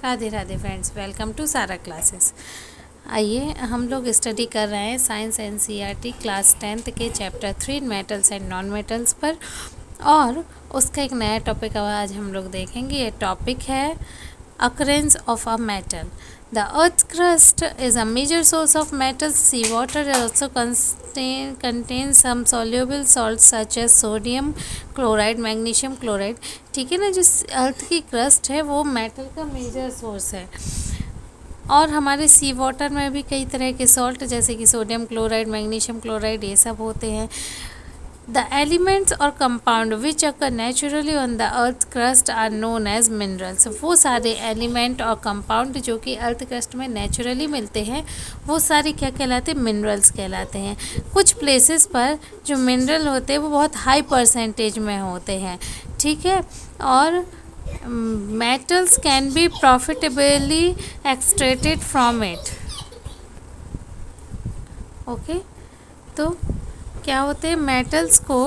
Radhe Radhe friends, welcome to Sara classes. आइए हम लोग स्टडी कर रहे हैं साइंस एनसीईआरटी क्लास 10th के chapter 3 metals and non metals पर, और उसका एक नया टॉपिक आज हम लोग देखेंगे। ये टॉपिक है occurrence of a metal. The Earth's crust is a major source of metals. Seawater also contains some soluble salts such as sodium chloride, magnesium chloride. ठीक है ना, जो अर्थ की क्रस्ट है वो मेटल का मेजर सोर्स है। और हमारे सी वाटर में भी कई तरह के सॉल्ट जैसे कि सोडियम क्लोराइड, मैग्नीशियम क्लोराइड, ये सब होते हैं। The elements or compound which occur naturally on the earth crust are known as minerals. वो सारे एलिमेंट और कंपाउंड जो कि अर्थ क्रस्ट में नेचुरली मिलते हैं वो सारे क्या कहलाते हैं? मिनरल्स कहलाते हैं। कुछ प्लेसेस पर जो मिनरल होते हैं वो बहुत हाई परसेंटेज में होते हैं, ठीक है। और metals can be profitably extracted from it. Okay, तो क्या होते हैं? मेटल्स को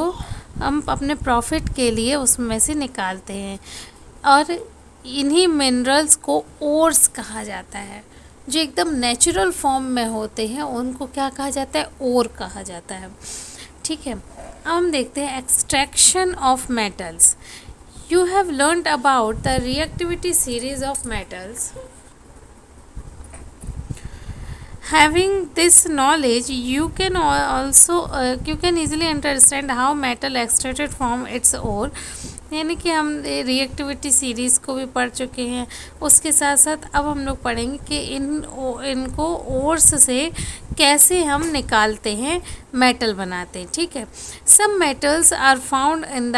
हम अपने प्रॉफिट के लिए उसमें से निकालते हैं, और इन्हीं मिनरल्स को ओर्स कहा जाता है। जो एकदम नेचुरल फॉर्म में होते हैं उनको क्या कहा जाता है? ओर कहा जाता है, ठीक है। अब हम देखते हैं extraction of metals. You have learned about the reactivity series of metals. Having this knowledge, you can easily understand how metal extracted from its ore. यानी कि हम रिएक्टिविटी सीरीज़ को भी पढ़ चुके हैं। उसके साथ साथ अब हम लोग पढ़ेंगे कि इनको ओर्स से कैसे हम निकालते हैं, मेटल बनाते हैं, ठीक है। Some metals are found in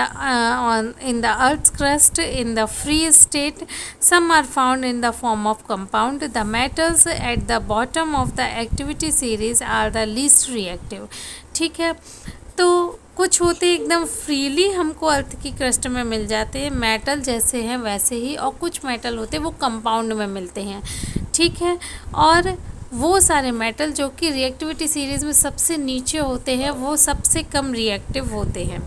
the earth crust in the free state, some are found in the form of compound. The metals at the bottom of the activity series are the least reactive, ठीक है। तो कुछ होते एकदम freely हमको अर्थ की crust में मिल जाते हैं, मेटल जैसे हैं वैसे ही, और कुछ मेटल होते हैं वो कंपाउंड में मिलते हैं, ठीक है। और वो सारे मेटल जो कि रिएक्टिविटी सीरीज़ में सबसे नीचे होते हैं वो सबसे कम रिएक्टिव होते हैं,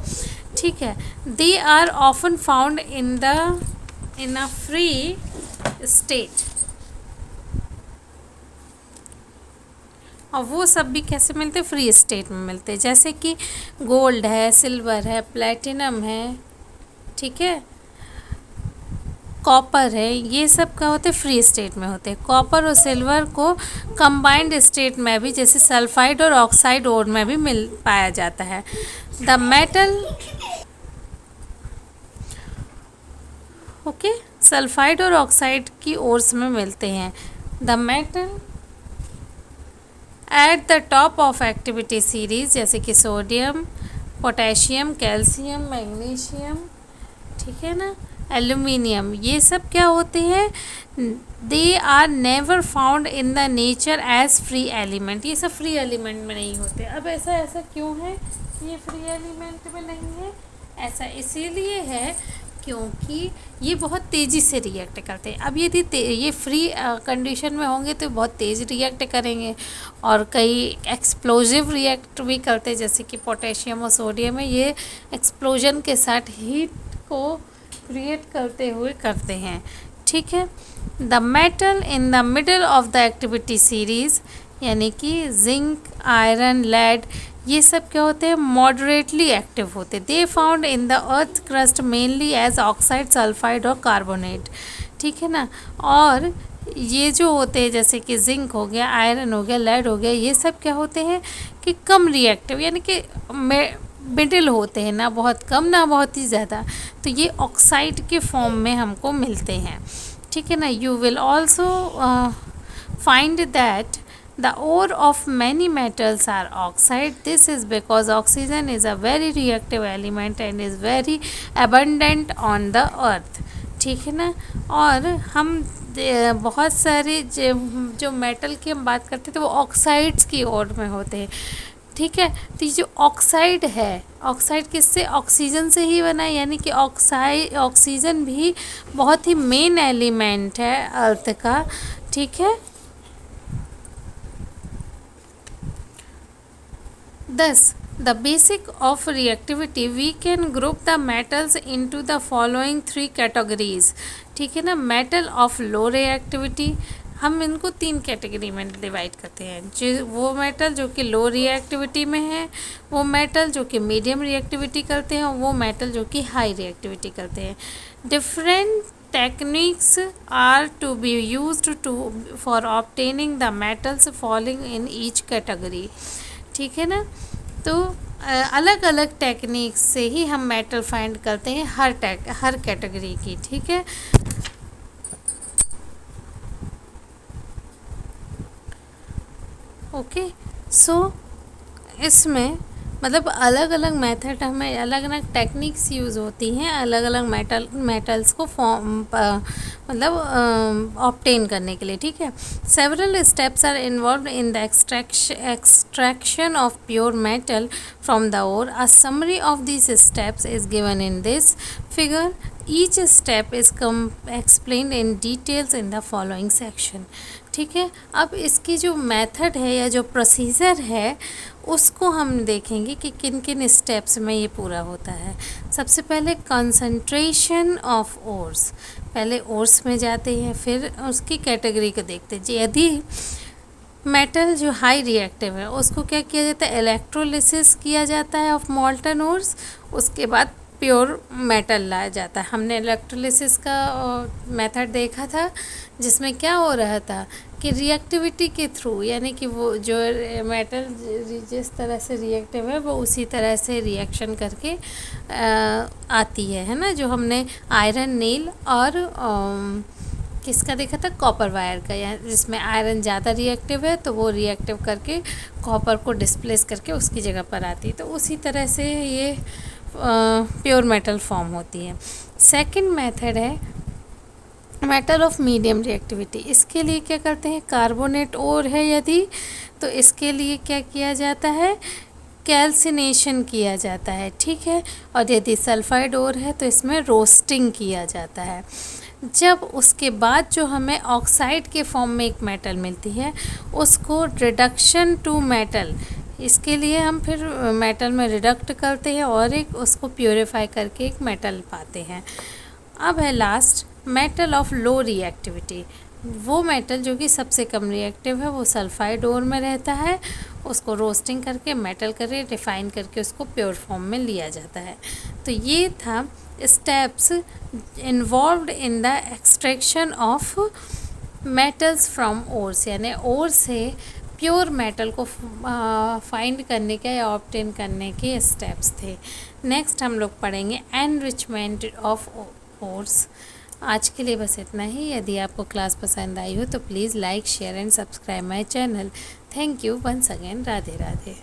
ठीक है। They are often found in a free state, और वो सब भी कैसे मिलते हैं? फ्री स्टेट में मिलते हैं। जैसे कि गोल्ड है, सिल्वर है, प्लेटिनम है, ठीक है, कॉपर है, ये सब क्या होते हैं? फ्री स्टेट में होते हैं। कॉपर और सिल्वर को कंबाइंड स्टेट में भी, जैसे सल्फाइड और ऑक्साइड ओर में भी मिल पाया जाता है। द मेटल, ओके, सल्फाइड और ऑक्साइड की ओर्स में मिलते हैं। The metal at the top of activity series जैसे कि सोडियम, पोटेशियम, कैल्शियम, मैग्नीशियम, ठीक है ना, एल्यूमिनियम, ये सब क्या होते हैं? They are never found in the nature as free element. ये सब फ्री एलिमेंट में नहीं होते। अब ऐसा क्यों है कि ये फ्री एलिमेंट में नहीं है? ऐसा इसीलिए है क्योंकि ये बहुत तेज़ी से रिएक्ट करते हैं। अब यदि ये फ्री कंडीशन में होंगे तो बहुत तेज़ रिएक्ट करेंगे, और कई एक्सप्लोजिव रिएक्ट भी करते हैं, जैसे कि पोटेशियम और सोडियम है, ये एक्सप्लोजन के साथ हीट को क्रिएट करते हुए करते हैं, ठीक है। The metal in the middle of the activity series यानी कि जिंक, आयरन, लेड, ये सब क्या होते हैं? मॉडरेटली एक्टिव होते हैं। They found in the earth crust mainly as oxide, sulphide और कार्बोनेट, ठीक है ना। और ये जो होते हैं जैसे कि जिंक हो गया, आयरन हो गया, लेड हो गया, ये सब क्या होते हैं कि कम रिएक्टिव, यानी कि मिडिल होते हैं, ना बहुत कम ना बहुत ही ज़्यादा। तो ये ऑक्साइड के फॉर्म में हमको मिलते हैं, ठीक है ना। You will also find that the ore of many metals are oxide. This is because oxygen is a very reactive element and is very abundant on the earth, ठीक है ना। और हम बहुत सारे जो मेटल की हम बात करते हैं तो वो ऑक्साइड्स की ओर में होते हैं, ठीक है। तो ये जो ऑक्साइड है, ऑक्साइड किससे? ऑक्सीजन से ही बना है, यानी कि ऑक्सीजन भी बहुत ही मेन एलिमेंट है अर्थ का, ठीक है। Thus, the basic of reactivity, we can group the metals into the following three categories, ठीक है ना। मेटल ऑफ लो रिएक्टिविटी, हम इनको 3 कैटेगरी में डिवाइड करते हैं। जो वो मेटल जो कि लो रिएक्टिविटी में है, वो मेटल जो कि मीडियम रिएक्टिविटी करते हैं, वो मेटल जो कि हाई रिएक्टिविटी करते हैं। Different techniques are to be used to for obtaining the metals falling in each category, ठीक है ना। तो अलग अलग टेक्निक्स से ही हम मेटल फाइंड करते हैं हर कैटेगरी की, ठीक है। ओके, सो इसमें मतलब अलग अलग मेथड हमें अलग अलग टेक्निक्स यूज़ होती हैं अलग अलग मेटल्स को फॉर्म मतलब ऑब्टेन करने के लिए, ठीक है। Several steps are involve in the extraction of pure metal from the ore. A summary of this steps is given in this figure. Each step is explained in details in the following section, ठीक है। अब इसकी जो method है या जो procedure है उसको हम देखेंगे कि किन किन स्टेप्स में ये पूरा होता है। सबसे पहले कंसंट्रेशन ऑफ ओर्स, पहले ओर्स में जाते हैं, फिर उसकी कैटेगरी को देखते हैं। यदि मेटल जो हाई रिएक्टिव है उसको क्या किया जाता है, इलेक्ट्रोलिसिस किया जाता है ऑफ मॉल्टन ओर्स, उसके बाद प्योर मेटल लाया जाता है। हमने इलेक्ट्रोलिसिस का मेथड देखा था जिसमें क्या हो रहा था कि रिएक्टिविटी के थ्रू, यानी कि वो जो मेटल जिस तरह से रिएक्टिव है वो उसी तरह से रिएक्शन करके आती है ना। जो हमने आयरन नील और किसका देखा था, कॉपर वायर का, या जिसमें आयरन ज़्यादा रिएक्टिव है तो वो रिएक्टिव करके कॉपर को डिस्प्लेस करके उसकी जगह पर आती है। तो उसी तरह से ये प्योर मेटल फॉर्म होती है। सेकंड मेथड है मेटल ऑफ मीडियम रिएक्टिविटी। इसके लिए क्या करते हैं, कार्बोनेट ओर है यदि तो इसके लिए क्या किया जाता है, कैल्सिनेशन किया जाता है, ठीक है। और यदि सल्फाइड ओर है तो इसमें रोस्टिंग किया जाता है। जब उसके बाद जो हमें ऑक्साइड के फॉर्म में एक मेटल मिलती है उसको रिडक्शन टू मेटल, इसके लिए हम फिर मेटल में रिडक्ट करते हैं और एक उसको प्योरीफाई करके एक मेटल पाते हैं। अब है last metal of low reactivity. वो मेटल जो कि सबसे कम रिएक्टिव है वो सल्फाइड ओर में रहता है, उसको रोस्टिंग करके मेटल करके रिफाइन करके उसको प्योर फॉर्म में लिया जाता है। तो ये था steps involved in the extraction of metals from ores, यानी ओर से प्योर मेटल को फाइंड करने के या ऑब्टेन करने के स्टेप्स थे। नेक्स्ट हम लोग पढ़ेंगे एनरिचमेंट ऑफ ओर्स। आज के लिए बस इतना ही। यदि आपको क्लास पसंद आई हो तो please like share and subscribe my channel. Thank you once again. Radhe Radhe.